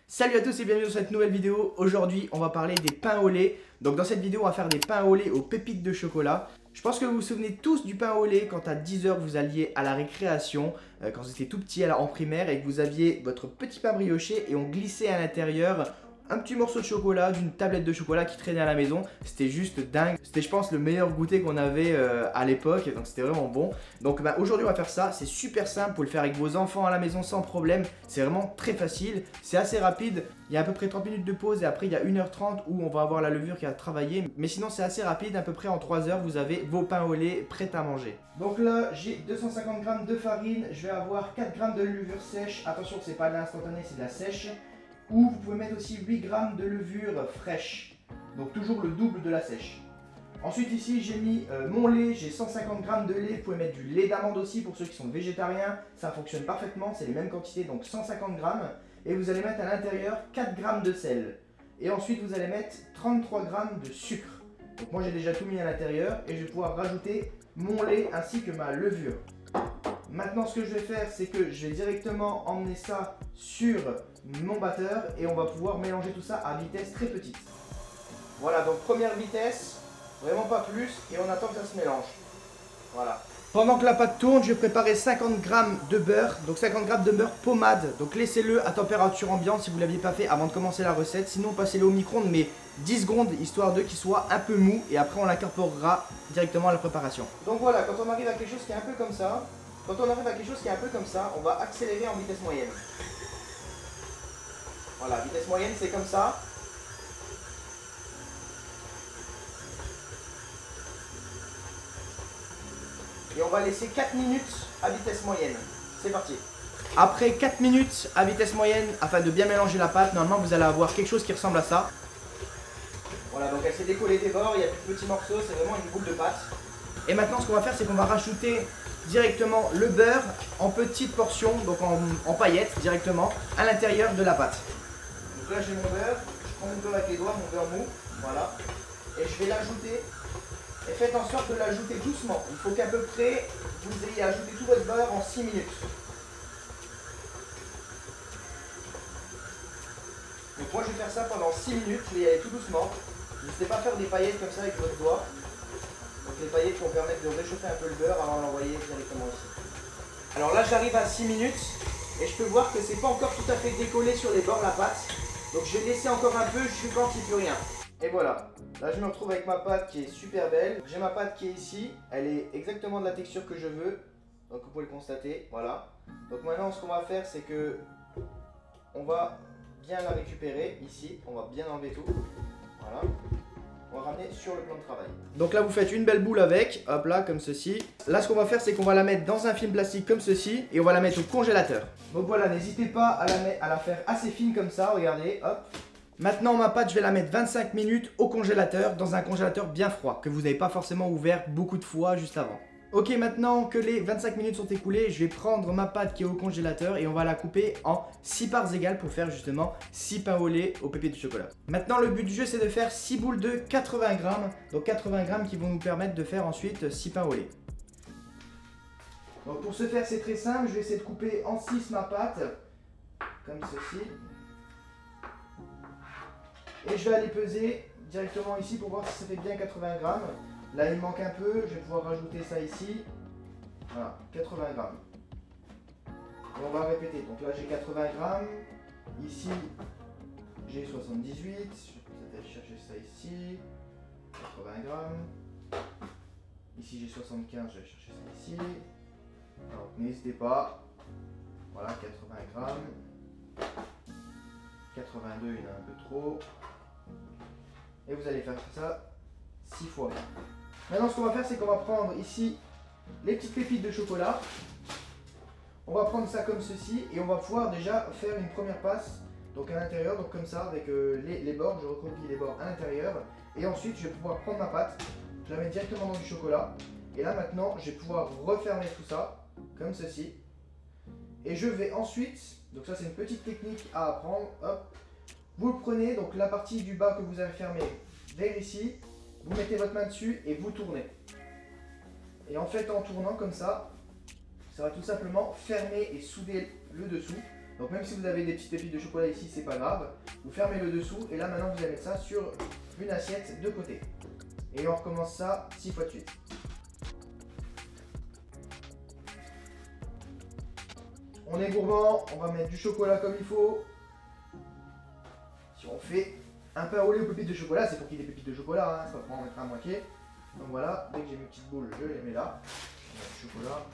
Salut à tous et bienvenue dans cette nouvelle vidéo. Aujourd'hui on va parler des pains au lait. Donc dans cette vidéo on va faire des pains au lait aux pépites de chocolat. Je pense que vous vous souvenez tous du pain au lait quand à 10 h vous alliez à la récréation, quand vous étiez tout petit en primaire et que vous aviez votre petit pain brioché et on glissait à l'intérieur un petit morceau de chocolat, d'une tablette de chocolat qui traînait à la maison. C'était juste dingue. C'était je pense le meilleur goûter qu'on avait à l'époque. Donc c'était vraiment bon. Donc aujourd'hui on va faire ça. C'est super simple. Vous pouvez le faire avec vos enfants à la maison sans problème. C'est vraiment très facile. C'est assez rapide. Il y a à peu près 30 minutes de pause et après il y a 1h30 où on va avoir la levure qui va travailler. Mais sinon c'est assez rapide. À peu près en 3 heures vous avez vos pains au lait prêts à manger. Donc là j'ai 250 g de farine. Je vais avoir 4 g de levure sèche. Attention c'est pas de l'instantané, c'est de la sèche. Ou vous pouvez mettre aussi 8 g de levure fraîche, donc toujours le double de la sèche. Ensuite ici j'ai mis mon lait, j'ai 150 g de lait, vous pouvez mettre du lait d'amande aussi pour ceux qui sont végétariens, ça fonctionne parfaitement, c'est les mêmes quantités, donc 150 g. Et vous allez mettre à l'intérieur 4 g de sel. Et ensuite vous allez mettre 33 g de sucre. Donc moi j'ai déjà tout mis à l'intérieur et je vais pouvoir rajouter mon lait ainsi que ma levure. Maintenant ce que je vais faire c'est que je vais directement emmener ça sur mon batteur et on va pouvoir mélanger tout ça à vitesse très petite. Voilà, donc première vitesse, vraiment pas plus, et on attend que ça se mélange. Voilà. Pendant que la pâte tourne, je vais préparer 50 g de beurre, donc 50 g de beurre pommade. Donc laissez-le à température ambiante si vous ne l'aviez pas fait avant de commencer la recette. Sinon passez-le au micro-ondes mais 10 secondes histoire de qu'il soit un peu mou et après on l'incorporera directement à la préparation. Donc voilà, quand on arrive à quelque chose qui est un peu comme ça, on va accélérer en vitesse moyenne. Voilà, vitesse moyenne c'est comme ça. Et on va laisser 4 minutes à vitesse moyenne. C'est parti. Après 4 minutes à vitesse moyenne, afin de bien mélanger la pâte, normalement vous allez avoir quelque chose qui ressemble à ça. Voilà, donc elle s'est décollée des bords, il n'y a plus de petits morceaux, c'est vraiment une boule de pâte. Et maintenant ce qu'on va faire c'est qu'on va rajouter directement le beurre en petites portions, donc en paillettes directement, à l'intérieur de la pâte. Donc là j'ai mon beurre, je prends mon beurre avec les doigts, mon beurre mou, voilà. Et je vais l'ajouter, et faites en sorte de l'ajouter doucement. Il faut qu'à peu près vous ayez ajouté tout votre beurre en 6 minutes. Donc moi je vais faire ça pendant 6 minutes, je vais y aller tout doucement. N'hésitez pas à faire des paillettes comme ça avec votre doigt. Donc les paillettes vont permettre de réchauffer un peu le beurre avant de l'envoyer directement ici. Alors là j'arrive à 6 minutes et je peux voir que c'est pas encore tout à fait décollé sur les bords la pâte. Donc je vais laisser encore un peu, je pense qu'il n'y peut rien. Et voilà, là je me retrouve avec ma pâte qui est super belle. J'ai ma pâte qui est ici, elle est exactement de la texture que je veux. Donc vous pouvez le constater, voilà. Donc maintenant ce qu'on va faire c'est que on va bien la récupérer ici, on va bien enlever tout. Voilà. On va ramener sur le plan de travail. Donc là vous faites une belle boule avec, hop là comme ceci. Là ce qu'on va faire c'est qu'on va la mettre dans un film plastique comme ceci et on va la mettre au congélateur. Donc voilà, n'hésitez pas à la faire assez fine comme ça, regardez, hop. Maintenant ma pâte je vais la mettre 25 minutes au congélateur, dans un congélateur bien froid, que vous n'avez pas forcément ouvert beaucoup de fois juste avant. Ok, maintenant que les 25 minutes sont écoulées, je vais prendre ma pâte qui est au congélateur et on va la couper en 6 parts égales pour faire justement 6 pains au lait aux pépites de chocolat. Maintenant le but du jeu c'est de faire 6 boules de 80 g, donc 80 g qui vont nous permettre de faire ensuite 6 pains au lait. Donc pour ce faire c'est très simple, je vais essayer de couper en 6 ma pâte, comme ceci. Et je vais aller peser directement ici pour voir si ça fait bien 80 g. Là il manque un peu, je vais pouvoir rajouter ça ici. Voilà, 80 g. Et on va répéter. Donc là j'ai 80 g. Ici j'ai 78. Je vais peut-être aller chercher ça ici. 80 g. Ici j'ai 75, je vais chercher ça ici. Alors n'hésitez pas. Voilà, 80 g. 82, il y en a un peu trop. Et vous allez faire ça 6 fois. Maintenant ce qu'on va faire c'est qu'on va prendre ici les petites pépites de chocolat. On va prendre ça comme ceci et on va pouvoir déjà faire une première passe. Donc à l'intérieur, donc comme ça avec les bords, je recroqueville les bords à l'intérieur. Et ensuite je vais pouvoir prendre ma pâte, je la mets directement dans du chocolat. Et là maintenant je vais pouvoir refermer tout ça comme ceci. Et je vais ensuite, donc ça c'est une petite technique à apprendre, hop. Vous le prenez, donc la partie du bas que vous avez fermée vers ici, vous mettez votre main dessus et vous tournez. Et en fait en tournant comme ça va tout simplement fermer et souder le dessous. Donc même si vous avez des petites pépites de chocolat ici, c'est pas grave. Vous fermez le dessous et là maintenant vous allez mettre ça sur une assiette de côté. Et on recommence ça 6 fois de suite. On est gourmand, on va mettre du chocolat comme il faut. Si on fait un pain au lait aux pépites de chocolat, c'est pour qu'il y ait des pépites de chocolat, hein, c'est pas pour en mettre à moitié. Donc voilà, dès que j'ai mes petites boules, je les mets là. On met du chocolat.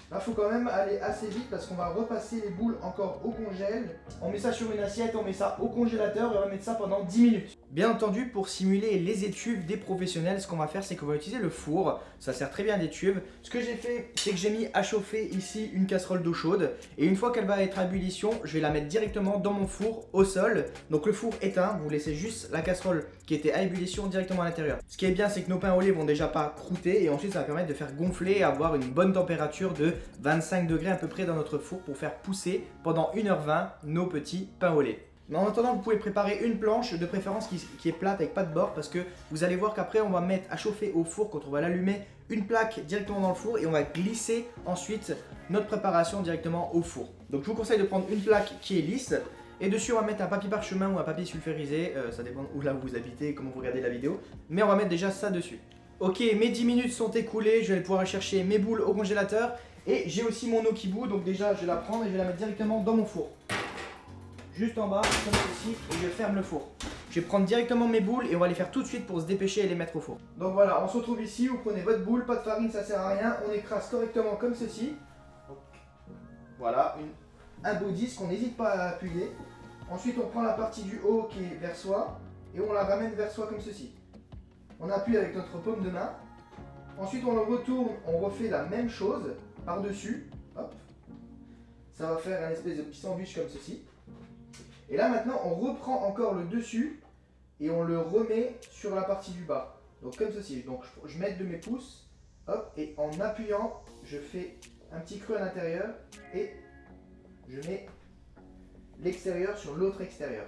Là, il faut quand même aller assez vite parce qu'on va repasser les boules encore au congèle. On met ça sur une assiette, on met ça au congélateur et on va mettre ça pendant 10 minutes. Bien entendu, pour simuler les étuves des professionnels, ce qu'on va faire, c'est qu'on va utiliser le four. Ça sert très bien d'étuve. Ce que j'ai fait, c'est que j'ai mis à chauffer ici une casserole d'eau chaude. Et une fois qu'elle va être à ébullition, je vais la mettre directement dans mon four au sol. Donc le four éteint, vous laissez juste la casserole qui était à ébullition directement à l'intérieur. Ce qui est bien, c'est que nos pains au lait vont déjà pas croûter. Et ensuite, ça va permettre de faire gonfler et avoir une bonne température de 25 degrés à peu près dans notre four pour faire pousser pendant 1h20 nos petits pains au lait. Mais en attendant, vous pouvez préparer une planche, de préférence qui est plate avec pas de bord, parce que vous allez voir qu'après on va mettre à chauffer au four, quand on va l'allumer, une plaque directement dans le four et on va glisser ensuite notre préparation directement au four. Donc je vous conseille de prendre une plaque qui est lisse et dessus on va mettre un papier parchemin ou un papier sulfurisé, ça dépend où là vous habitez et comment vous regardez la vidéo, mais on va mettre déjà ça dessus. Ok, mes 10 minutes sont écoulées, je vais pouvoir aller chercher mes boules au congélateur et j'ai aussi mon eau qui bout, donc déjà je vais la prendre et je vais la mettre directement dans mon four. Juste en bas, comme ceci, et je ferme le four. Je vais prendre directement mes boules et on va les faire tout de suite pour se dépêcher et les mettre au four. Donc voilà, on se retrouve ici, vous prenez votre boule, pas de farine, ça sert à rien, on écrase correctement comme ceci. Donc, voilà, un beau disque, on n'hésite pas à appuyer. Ensuite, on prend la partie du haut qui est vers soi et on la ramène vers soi comme ceci. On appuie avec notre paume de main. Ensuite, on le retourne, on refait la même chose par-dessus. Hop. Ça va faire un espèce de petit sandwich comme ceci. Et là maintenant on reprend encore le dessus et on le remet sur la partie du bas. Donc comme ceci. Donc je mets de mes pouces, hop, et en appuyant, je fais un petit creux à l'intérieur et je mets l'extérieur sur l'autre extérieur.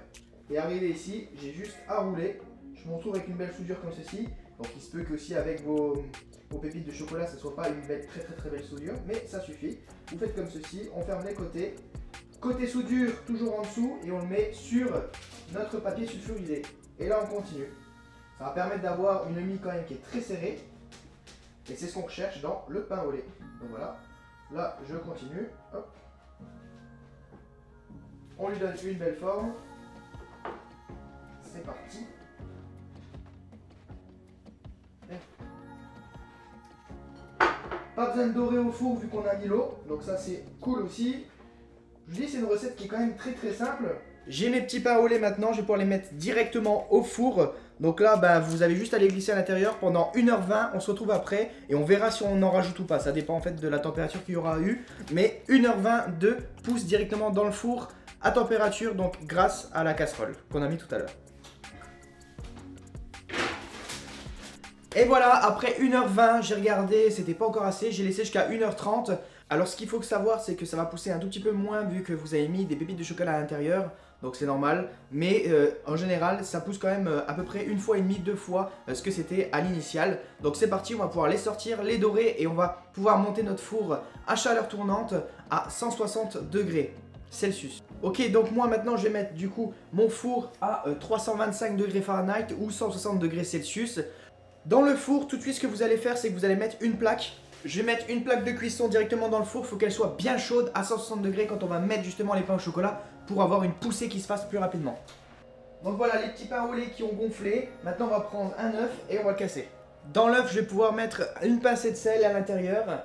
Et arrivé ici, j'ai juste à rouler. Je me retrouve avec une belle soudure comme ceci. Donc il se peut qu'aussi avec vos pépites de chocolat, ça ne soit pas une belle, très belle soudure, mais ça suffit. Vous faites comme ceci, on ferme les côtés. Côté soudure, toujours en dessous, et on le met sur notre papier sulfurisé. Et là, on continue. Ça va permettre d'avoir une mie quand même qui est très serrée. Et c'est ce qu'on recherche dans le pain au lait. Donc voilà. Là, je continue. Hop. On lui donne une belle forme. C'est parti. Pas besoin de dorer au four vu qu'on a mis l'eau. Donc ça, c'est cool aussi. Je vous dis, c'est une recette qui est quand même très simple. J'ai mes petits pains au lait maintenant, je vais pouvoir les mettre directement au four. Donc là, vous avez juste à les glisser à l'intérieur pendant 1h20. On se retrouve après et on verra si on en rajoute ou pas. Ça dépend en fait de la température qu'il y aura eu. Mais 1h20 de pousse directement dans le four à température, donc grâce à la casserole qu'on a mis tout à l'heure. Et voilà, après 1h20, j'ai regardé, c'était pas encore assez, j'ai laissé jusqu'à 1h30. Alors ce qu'il faut savoir, c'est que ça va pousser un tout petit peu moins vu que vous avez mis des pépites de chocolat à l'intérieur. Donc c'est normal, mais en général, ça pousse quand même à peu près 1 fois et demie, 2 fois ce que c'était à l'initial. Donc c'est parti, on va pouvoir les sortir, les dorer et on va pouvoir monter notre four à chaleur tournante à 160 degrés Celsius. Ok, donc moi maintenant je vais mettre du coup mon four à 325 degrés Fahrenheit ou 160 degrés Celsius. Dans le four, tout de suite ce que vous allez faire, c'est que vous allez mettre une plaque. Je vais mettre une plaque de cuisson directement dans le four, il faut qu'elle soit bien chaude à 160 degrés quand on va mettre justement les pains au chocolat pour avoir une poussée qui se fasse plus rapidement. Donc voilà les petits pains au lait qui ont gonflé. Maintenant on va prendre un œuf et on va le casser. Dans l'œuf, je vais pouvoir mettre une pincée de sel à l'intérieur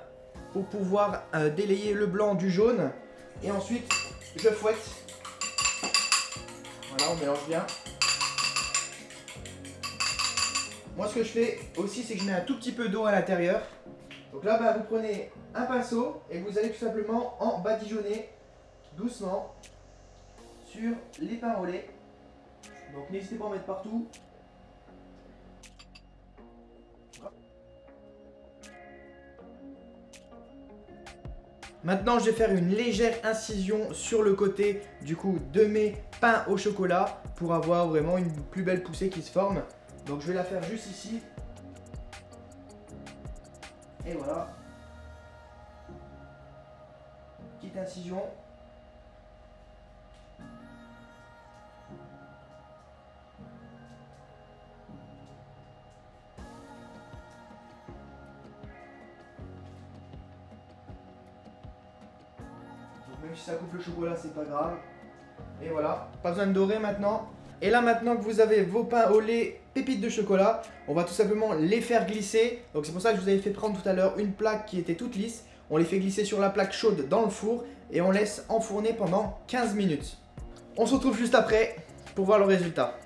pour pouvoir délayer le blanc du jaune. Et ensuite, je fouette. Voilà, on mélange bien. Moi ce que je fais aussi, c'est que je mets un tout petit peu d'eau à l'intérieur. Donc là, vous prenez un pinceau et vous allez tout simplement en badigeonner doucement sur les pains au lait. Donc n'hésitez pas à en mettre partout. Maintenant, je vais faire une légère incision sur le côté du coup de mes pains au chocolat pour avoir vraiment une plus belle poussée qui se forme. Donc je vais la faire juste ici. Et voilà. Petite incision. Même si ça coupe le chocolat, c'est pas grave. Et voilà, pas besoin de dorer maintenant. Et là maintenant que vous avez vos pains au lait pépites de chocolat, on va tout simplement les faire glisser. Donc c'est pour ça que je vous avais fait prendre tout à l'heure une plaque qui était toute lisse. On les fait glisser sur la plaque chaude dans le four et on laisse enfourner pendant 15 minutes. On se retrouve juste après pour voir le résultat.